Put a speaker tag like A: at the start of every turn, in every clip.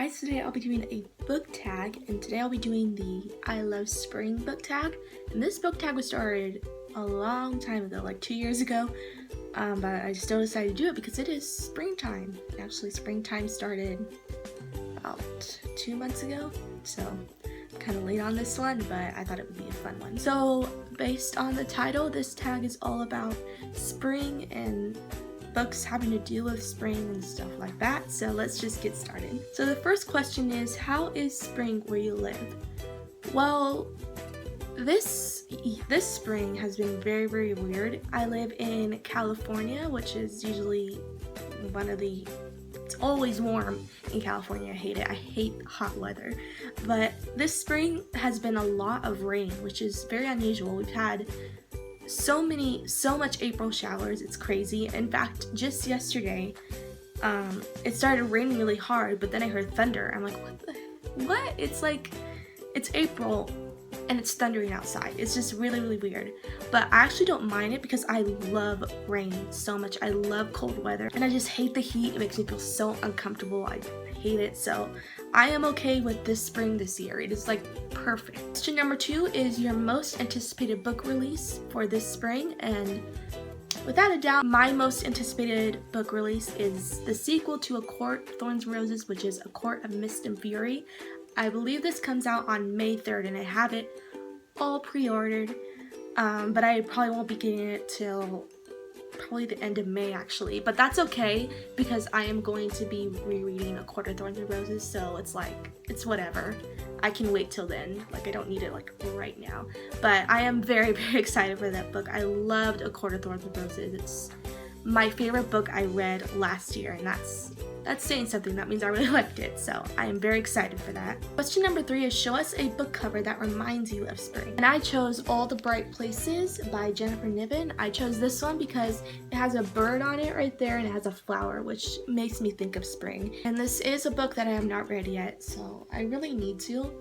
A: guys, today I'll be doing a book tag, and today I'll be doing the I Love Spring book tag. And this book tag was started a long time ago, like 2 years ago, but I still decided to do it because it is springtime. Actually, springtime started about 2 months ago, so I'm kind of late on this one, but I thought it would be a fun one. So based on the title, this tag is all about spring and books having to do with spring and stuff like that. So let's just get started. So the first question is, how is spring where you live? Well, this spring has been very, very weird. I live in California, which is usually it's always warm in California. I hate it. I hate hot weather. But this spring has been a lot of rain, which is very unusual. We've had so much April showers. It's crazy. In fact, just yesterday, it started raining really hard, but then I heard thunder. I'm like, what? It's like, it's April and it's thundering outside. It's just really, really weird. But I actually don't mind it because I love rain so much. I love cold weather, and I just hate the heat. It makes me feel so uncomfortable. I hate it. So I am okay with this spring this year. It is like perfect. Question number 2 is your most anticipated book release for this spring, and without a doubt, my most anticipated book release is the sequel to A Court of Thorns and Roses, which is A Court of Mist and Fury. I believe this comes out on May 3rd, and I have it all pre-ordered, but I probably won't be getting it till probably the end of May actually, but that's okay because I am going to be rereading A Court of Thorns and Roses, so it's like, it's whatever. I can wait till then. Like, I don't need it like right now, but I am very, very excited for that book. I loved A Court of Thorns and Roses. It's my favorite book I read last year, and that's saying something. That means I really liked it, so I am very excited for that. Question number 3 is, show us a book cover that reminds you of spring. And I chose All the Bright Places by Jennifer Niven. I chose this one because it has a bird on it right there, and it has a flower, which makes me think of spring. And this is a book that I have not read yet, so I really need to,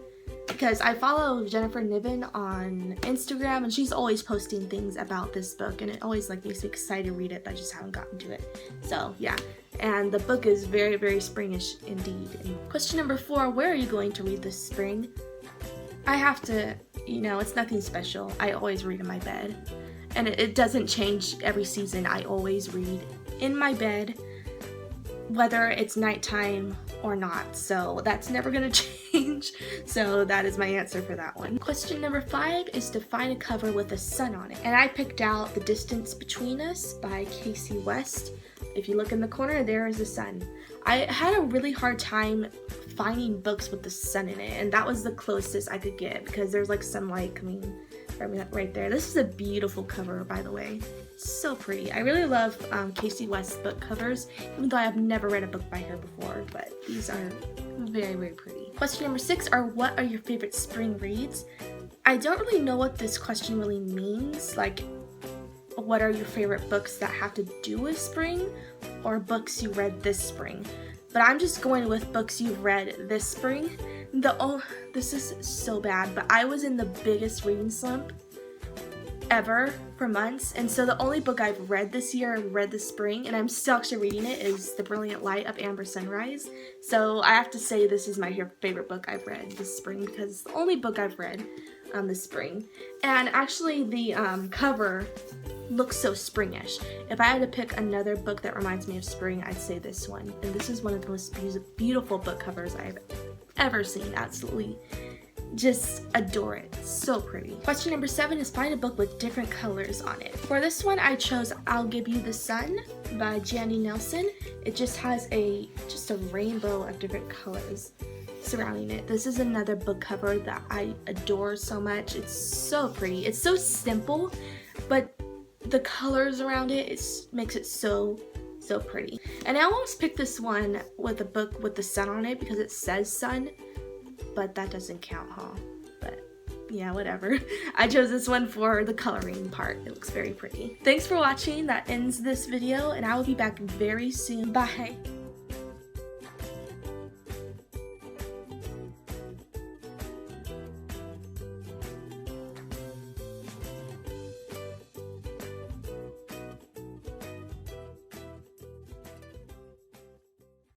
A: because I follow Jennifer Niven on Instagram, and she's always posting things about this book, and it always like makes me excited to read it, but I just haven't gotten to it. So yeah, and the book is very, very springish indeed. And question number 4, where are you going to read this spring? I have to, it's nothing special. I always read in my bed, and it doesn't change every season. I always read in my bed, whether it's nighttime or not, so that's never gonna change. So that is my answer for that one. Question number 5 is to find a cover with a sun on it, and I picked out The Distance Between Us by Casey West. If you look in the corner, there is the sun. I had a really hard time finding books with the sun in it, and that was the closest I could get because there's like sunlight coming right there. This is a beautiful cover, by the way. So pretty. I really love Casey West's book covers, even though I have never read a book by her before, but these are very, very pretty. Question number 6 are, what are your favorite spring reads? I don't really know what this question really means, like what are your favorite books that have to do with spring, or books you read this spring. But I'm just going with books you've read this spring. This is so bad, but I was in the biggest reading slump ever for months, and so the only book I've read this year, read this spring, and I'm still actually reading it, is The Brilliant Light of Amber Sunrise. So I have to say this is my favorite book I've read this spring because it's the only book I've read this spring. And actually the cover looks so springish. If I had to pick another book that reminds me of spring, I'd say this one. And this is one of the most beautiful book covers I've ever seen. Absolutely just adore it. So pretty. Question number 7 is, find a book with different colors on it. For this one, I chose I'll Give You the Sun by Jandy Nelson. It just has a rainbow of different colors surrounding it. This is another book cover that I adore so much. It's so pretty. It's so simple, but the colors around it makes it so pretty. And I almost picked this one with a book with the sun on it because it says sun, but that doesn't count, huh? But yeah, whatever. I chose this one for the coloring part. It looks very pretty. Thanks for watching. That ends this video, and I will be back very soon. Bye.